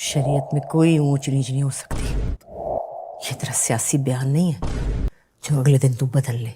शरीयत में कोई ऊंच नीच नहीं हो सकती। ये तेरा सियासी बयान नहीं है जो अगले दिन तू बदल ले।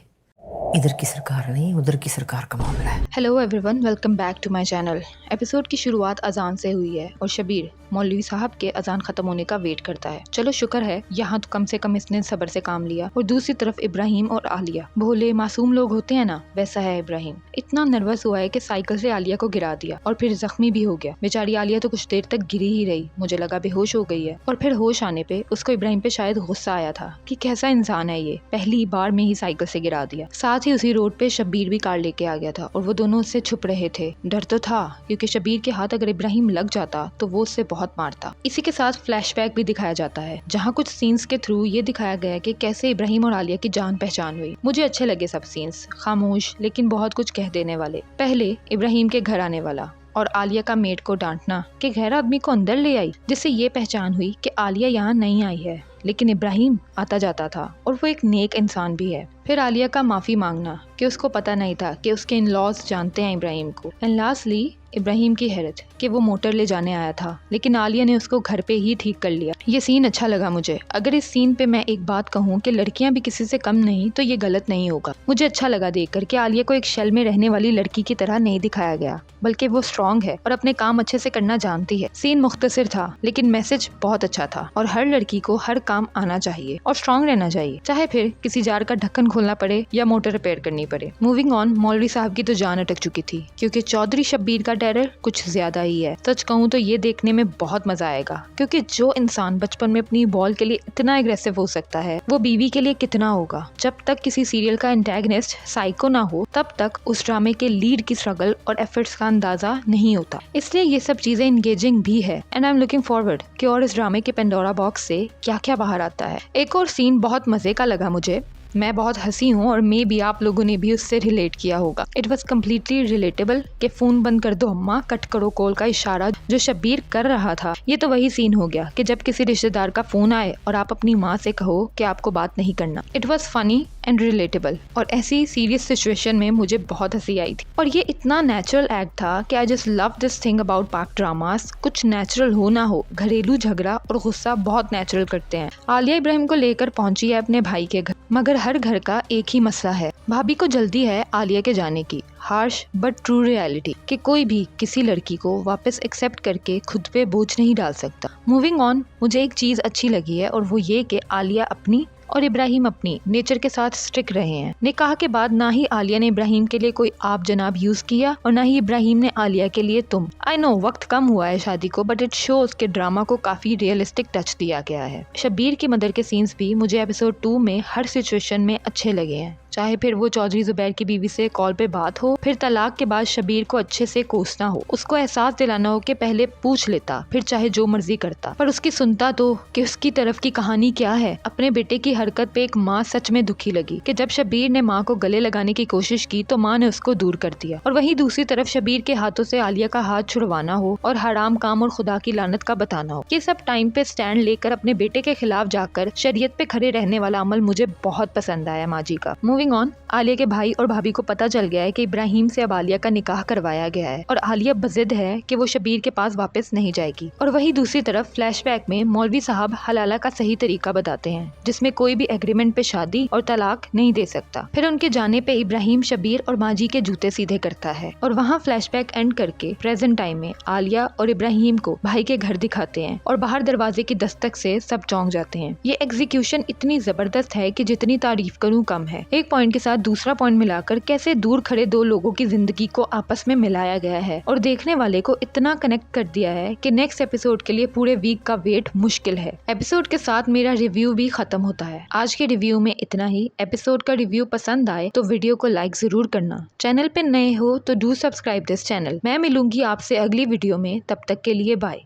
इधर की सरकार नहीं, उधर की सरकार का मामला है। Hello everyone, welcome back to my channel. Episode की शुरुआत अजान से हुई है और शबीर मौलवी साहब के अजान खत्म होने का वेट करता है। चलो शुक्र है यहाँ तो कम से कम इसने सब्र से काम लिया। और दूसरी तरफ इब्राहिम और आलिया, भोले मासूम लोग होते हैं ना, वैसा है इब्राहिम। इतना नर्वस हुआ है कि साइकिल से आलिया को गिरा दिया और फिर जख्मी भी हो गया। बेचारी आलिया तो कुछ देर तक गिरी ही रही, मुझे लगा बेहोश हो गई है। और फिर होश आने पे उसको इब्राहिम पे शायद गुस्सा आया था कि कैसा इंसान है ये, पहली बार में ही साइकिल से गिरा दिया। साथ ही उसी रोड पे शबीर भी कार लेके आ गया था और वो दोनों उससे छुप रहे थे। डर तो था क्योंकि शबीर के हाथ अगर इब्राहिम लग जाता तो वो उससे बहुत मारता। इसी के साथ फ्लैशबैक भी दिखाया जाता है जहाँ कुछ सीन्स के थ्रू ये दिखाया गया कि कैसे इब्राहिम और आलिया की जान पहचान हुई। मुझे अच्छे लगे सब सीन्स, खामोश लेकिन बहुत कुछ कह देने वाले। पहले इब्राहिम के घर आने वाला और आलिया का मेड को डांटना कि गैर आदमी को अंदर ले आई, जिससे ये पहचान हुई कि आलिया यहाँ नहीं आई है लेकिन इब्राहिम आता जाता था और वो एक नेक इंसान भी है। फिर आलिया का माफी मांगना कि उसको पता नहीं था कि उसके इन लॉज जानते हैं इब्राहिम को। एंड लास्टली इब्राहिम की हैरत कि वो मोटर ले जाने आया था लेकिन आलिया ने उसको घर पे ही ठीक कर लिया। ये सीन अच्छा लगा मुझे। अगर इस सीन पे मैं एक बात कहूँ कि लड़कियां भी किसी से कम नहीं तो ये गलत नहीं होगा। मुझे अच्छा लगा देखकर कि आलिया को एक शेल में रहने वाली लड़की की तरह नहीं दिखाया गया, बल्कि वो स्ट्रॉन्ग है और अपने काम अच्छे से करना जानती है। सीन मुख्तसर था लेकिन मैसेज बहुत अच्छा था और हर लड़की को हर काम आना चाहिए और स्ट्रॉन्ग रहना चाहिए, चाहे फिर किसी जार का ढक्कन खोलना पड़े या मोटर रिपेयर करनी पड़े। मूविंग ऑन, मौलवी साहब की तो जान अटक चुकी थी क्योंकि चौधरी शब्बीर का टेरर कुछ ज्यादा ही है। सच कहूँ तो ये देखने में बहुत मजा आएगा क्योंकि जो इंसान बचपन में अपनी बॉल के लिए इतना एग्रेसिव हो सकता है वो बीवी के लिए कितना होगा। जब तक किसी सीरियल का एंटेगनिस्ट साइको ना हो तब तक उस ड्रामे के लीड की स्ट्रगल और एफर्ट्स का अंदाजा नहीं होता। इसलिए ये सब चीजें एंगेजिंग भी है and I am looking forward कि और इस ड्रामे के पेंडोरा बॉक्स से क्या क्या बाहर आता है। एक और सीन बहुत मजे का लगा मुझे। मैं बहुत हंसी हूँ और मे भी आप लोगों ने भी उससे रिलेट किया होगा। इट वॉज कम्प्लीटली रिलेटेबल कि फोन बंद कर दो अम्मा, कट करो कॉल का इशारा जो शब्बीर कर रहा था। ये तो वही सीन हो गया कि जब किसी रिश्तेदार का फोन आए और आप अपनी माँ से कहो कि आपको बात नहीं करना। It was funny and relatable और ऐसी सीरियस सिचुएशन में मुझे बहुत हंसी आई थी। और ये इतना नेचुरल एक्ट था कि I just love this thing about पाक ड्रामास। कुछ नेचुरल हो ना हो, घरेलू झगड़ा और गुस्सा बहुत नेचुरल करते हैं। आलिया इब्राहिम को लेकर पहुंची है अपने भाई के घर, मगर हर घर का एक ही मसला है। भाभी को जल्दी है आलिया के जाने की। हार्श बट ट्रू रियलिटी कि कोई भी किसी लड़की को वापस एक्सेप्ट करके खुद पे बोझ नहीं डाल सकता। मूविंग ऑन, मुझे एक चीज अच्छी लगी है और वो ये कि आलिया अपनी और इब्राहिम अपनी नेचर के साथ स्टिक रहे हैं। निकाह के बाद ना ही आलिया ने इब्राहिम के लिए कोई आप जनाब यूज किया और ना ही इब्राहिम ने आलिया के लिए तुम। आई नो वक्त कम हुआ है शादी को, बट इट शोज के ड्रामा को काफी रियलिस्टिक टच दिया गया है। शब्बीर की मदर के सीन्स भी मुझे एपिसोड 2 में हर सिचुएशन में अच्छे लगे हैं, चाहे फिर वो चौधरी जुबैर की बीवी से कॉल पे बात हो, फिर तलाक के बाद शबीर को अच्छे से कोसना हो, उसको एहसास दिलाना हो कि पहले पूछ लेता फिर चाहे जो मर्जी करता, पर उसकी सुनता तो कि उसकी तरफ की कहानी क्या है। अपने बेटे की हरकत पे एक माँ सच में दुखी लगी कि जब शबीर ने माँ को गले लगाने की कोशिश की तो माँ ने उसको दूर कर दिया। और वहीं दूसरी तरफ शबीर के हाथों से आलिया का हाथ छुड़वाना हो और हराम काम और खुदा की लानत का बताना हो। ये सब टाइम पे स्टैंड लेकर अपने बेटे के खिलाफ जाकर शरीयत पे खड़े रहने वाला अमल मुझे बहुत पसंद आया माँ जी का। मूविंग ऑन, आलिया के भाई और भाभी को पता चल गया है कि इब्राहिम से अब आलिया का निकाह करवाया गया है और आलिया बजिद है कि वो शबीर के पास वापस नहीं जाएगी। और वहीं दूसरी तरफ फ्लैशबैक में मौलवी साहब हलाला का सही तरीका बताते हैं जिसमें कोई भी एग्रीमेंट पे शादी और तलाक नहीं दे सकता। फिर उनके जाने पे इब्राहिम शबीर और माजी के जूते सीधे करता है और वहाँ फ्लैशबैक एंड करके प्रेजेंट टाइम में आलिया और इब्राहिम को भाई के घर दिखाते हैं और बाहर दरवाजे की दस्तक से सब चौंक जाते हैं। ये एग्जीक्यूशन इतनी जबरदस्त है कि जितनी तारीफ करूँ कम है। एक पॉइंट के साथ दूसरा पॉइंट मिलाकर कैसे दूर खड़े दो लोगों की जिंदगी को आपस में मिलाया गया है और देखने वाले को इतना कनेक्ट कर दिया है कि नेक्स्ट एपिसोड के लिए पूरे वीक का वेट मुश्किल है। एपिसोड के साथ मेरा रिव्यू भी खत्म होता है। आज के रिव्यू में इतना ही। एपिसोड का रिव्यू पसंद आए तो वीडियो को लाइक जरूर करना। चैनल पे नए हो तो डू सब्सक्राइब दिस चैनल। मैं मिलूंगी आपसे अगली वीडियो में, तब तक के लिए बाय।